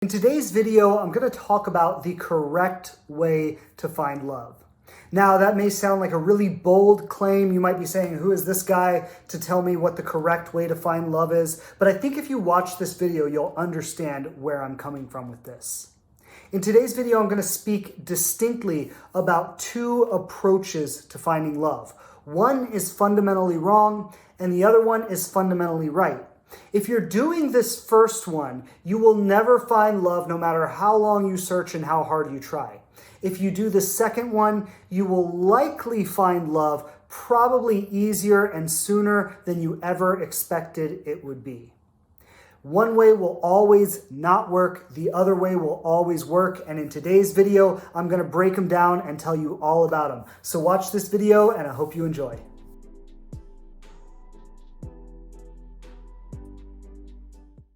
In today's video, I'm going to talk about the correct way to find love. Now, that may sound like a really bold claim. You might be saying, who is this guy to tell me what the correct way to find love is? But I think if you watch this video, you'll understand where I'm coming from with this. In today's video, I'm going to speak distinctly about two approaches to finding love. One is fundamentally wrong, and the other one is fundamentally right. If you're doing this first one, you will never find love no matter how long you search and how hard you try. If you do the second one, you will likely find love probably easier and sooner than you ever expected it would be. One way will always not work, the other way will always work, and in today's video, I'm going to break them down and tell you all about them. So watch this video and I hope you enjoy.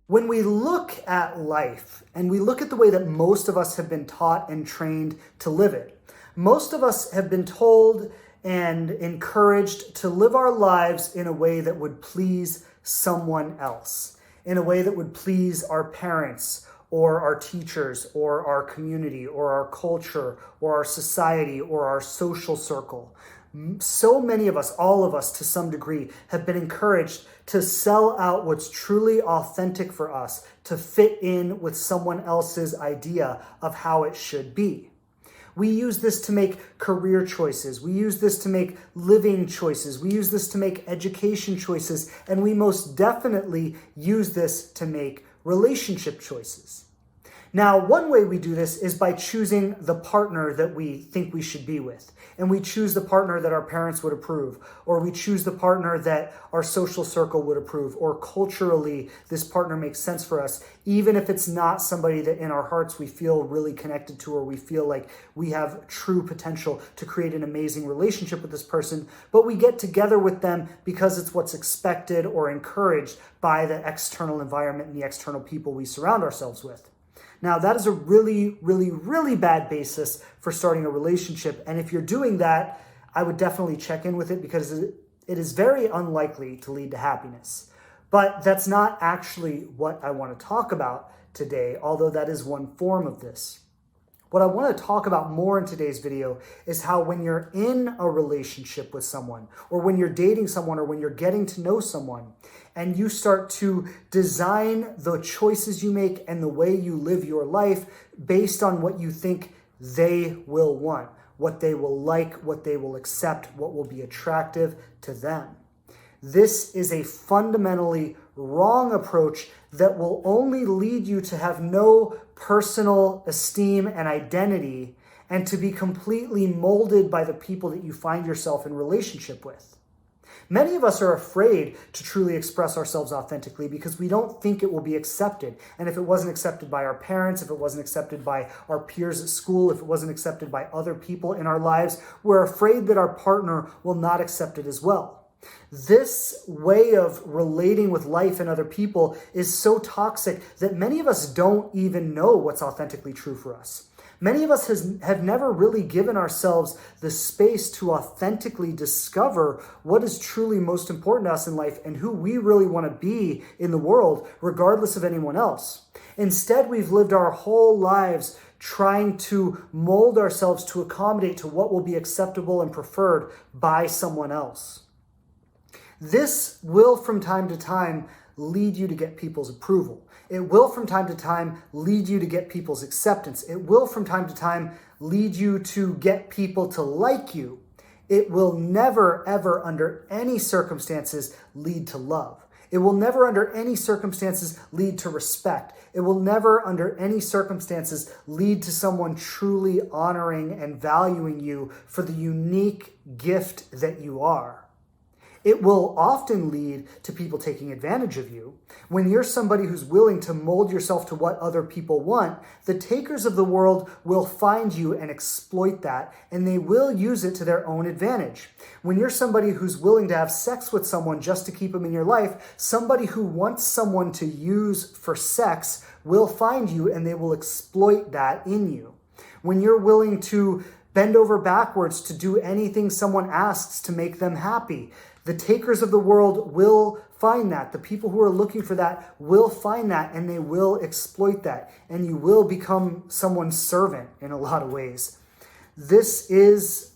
When we look at life and we look at the way that most of us have been taught and trained to live it, most of us have been told and encouraged to live our lives in a way that would please someone else, in a way that would please our parents or our teachers or our community or our culture or our society or our social circle. So many of us, all of us to some degree, have been encouraged to sell out what's truly authentic for us to fit in with someone else's idea of how it should be. We use this to make career choices. We use this to make living choices. We use this to make education choices. And we most definitely use this to make relationship choices. Now, one way we do this is by choosing the partner that we think we should be with. And we choose the partner that our parents would approve, or we choose the partner that our social circle would approve, or culturally this partner makes sense for us, even if it's not somebody that in our hearts we feel really connected to, or we feel like we have true potential to create an amazing relationship with this person, but we get together with them because it's what's expected or encouraged by the external environment and the external people we surround ourselves with. Now, that is a really, really, really bad basis for starting a relationship. And if you're doing that, I would definitely check in with it because it is very unlikely to lead to happiness. But that's not actually what I want to talk about today, although that is one form of this. What I want to talk about more in today's video is how when you're in a relationship with someone, or when you're dating someone, or when you're getting to know someone, and you start to design the choices you make and the way you live your life based on what you think they will want, what they will like, what they will accept, what will be attractive to them. This is a fundamentally wrong approach that will only lead you to have no personal esteem and identity and to be completely molded by the people that you find yourself in relationship with. Many of us are afraid to truly express ourselves authentically because we don't think it will be accepted. And if it wasn't accepted by our parents, if it wasn't accepted by our peers at school, if it wasn't accepted by other people in our lives, we're afraid that our partner will not accept it as well. This way of relating with life and other people is so toxic that many of us don't even know what's authentically true for us. Many of us have never really given ourselves the space to authentically discover what is truly most important to us in life and who we really want to be in the world, regardless of anyone else. Instead, we've lived our whole lives trying to mold ourselves to accommodate to what will be acceptable and preferred by someone else. This will, from time to time, lead you to get people's approval. It will, from time to time, lead you to get people's acceptance. It will, from time to time, lead you to get people to like you. It will never, ever, under any circumstances, lead to love. It will never, under any circumstances, lead to respect. It will never, under any circumstances, lead to someone truly honoring and valuing you for the unique gift that you are. It will often lead to people taking advantage of you. When you're somebody who's willing to mold yourself to what other people want, the takers of the world will find you and exploit that, and they will use it to their own advantage. When you're somebody who's willing to have sex with someone just to keep them in your life, somebody who wants someone to use for sex will find you and they will exploit that in you. When you're willing to bend over backwards to do anything someone asks to make them happy, The takers of the world will find that. The people who are looking for that will find that, and they will exploit that. And you will become someone's servant in a lot of ways. This is,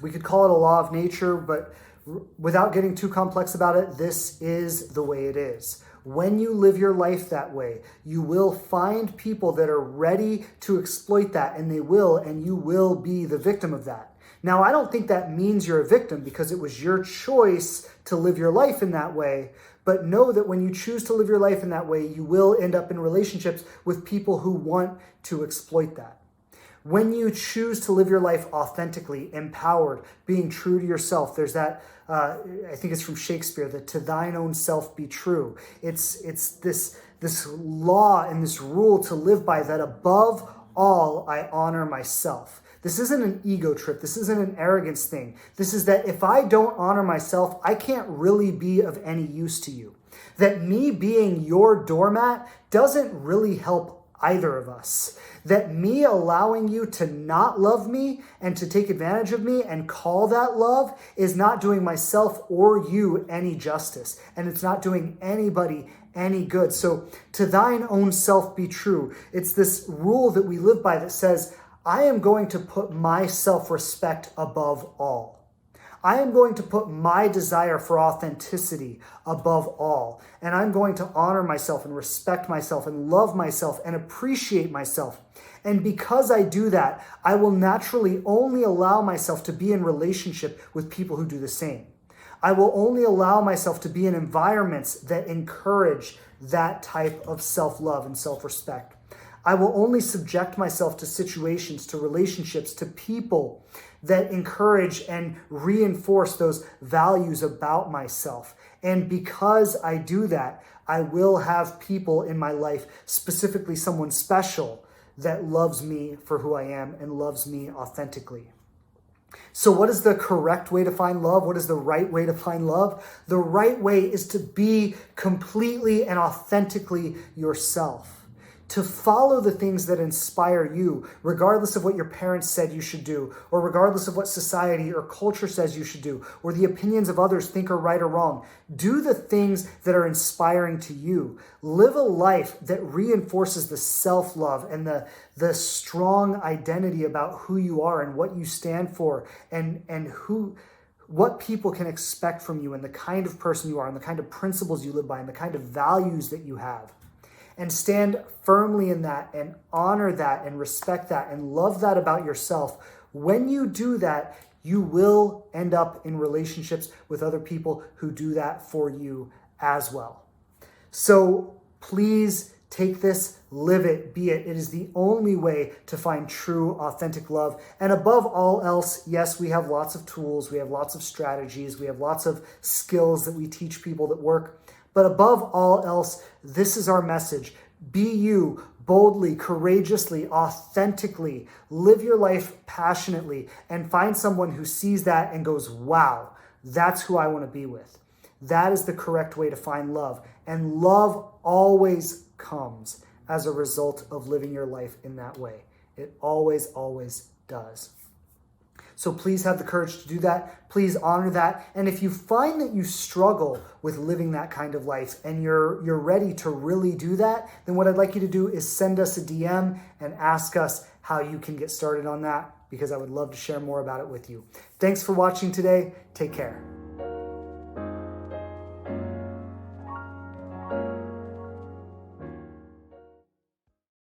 we could call it a law of nature, but without getting too complex about it, this is the way it is. When you live your life that way, you will find people that are ready to exploit that, and they will, and you will be the victim of that. Now, I don't think that means you're a victim, because it was your choice to live your life in that way. But know that when you choose to live your life in that way, you will end up in relationships with people who want to exploit that. When you choose to live your life authentically, empowered, being true to yourself, there's that, I think it's from Shakespeare, that to thine own self be true. It's this law and this rule to live by, that above all, I honor myself. This isn't an ego trip. This isn't an arrogance thing. This is that if I don't honor myself, I can't really be of any use to you. That me being your doormat doesn't really help either of us. That me allowing you to not love me and to take advantage of me and call that love is not doing myself or you any justice. And it's not doing anybody any good. So to thine own self be true. It's this rule that we live by that says, I am going to put my self-respect above all. I am going to put my desire for authenticity above all. And I'm going to honor myself and respect myself and love myself and appreciate myself. And because I do that, I will naturally only allow myself to be in relationship with people who do the same. I will only allow myself to be in environments that encourage that type of self-love and self-respect. I will only subject myself to situations, to relationships, to people that encourage and reinforce those values about myself. And because I do that, I will have people in my life, specifically someone special, that loves me for who I am and loves me authentically. So what is the correct way to find love? What is the right way to find love? The right way is to be completely and authentically yourself. To follow the things that inspire you, regardless of what your parents said you should do, or regardless of what society or culture says you should do, or the opinions of others think are right or wrong. Do the things that are inspiring to you. Live a life that reinforces the self-love and the strong identity about who you are and what you stand for, and what people can expect from you, and the kind of person you are, and the kind of principles you live by, and the kind of values that you have. And stand firmly in that and honor that and respect that and love that about yourself. When you do that, you will end up in relationships with other people who do that for you as well. So please take this, live it, be it. It is the only way to find true, authentic love. And above all else, yes, we have lots of tools, we have lots of strategies, we have lots of skills that we teach people that work. But above all else, this is our message. Be you, boldly, courageously, authentically. Live your life passionately and find someone who sees that and goes, wow, that's who I want to be with. That is the correct way to find love. And love always comes as a result of living your life in that way. It always, always does. So please have the courage to do that. Please honor that. And if you find that you struggle with living that kind of life and you're ready to really do that, then what I'd like you to do is send us a DM and ask us how you can get started on that, because I would love to share more about it with you. Thanks for watching today. Take care.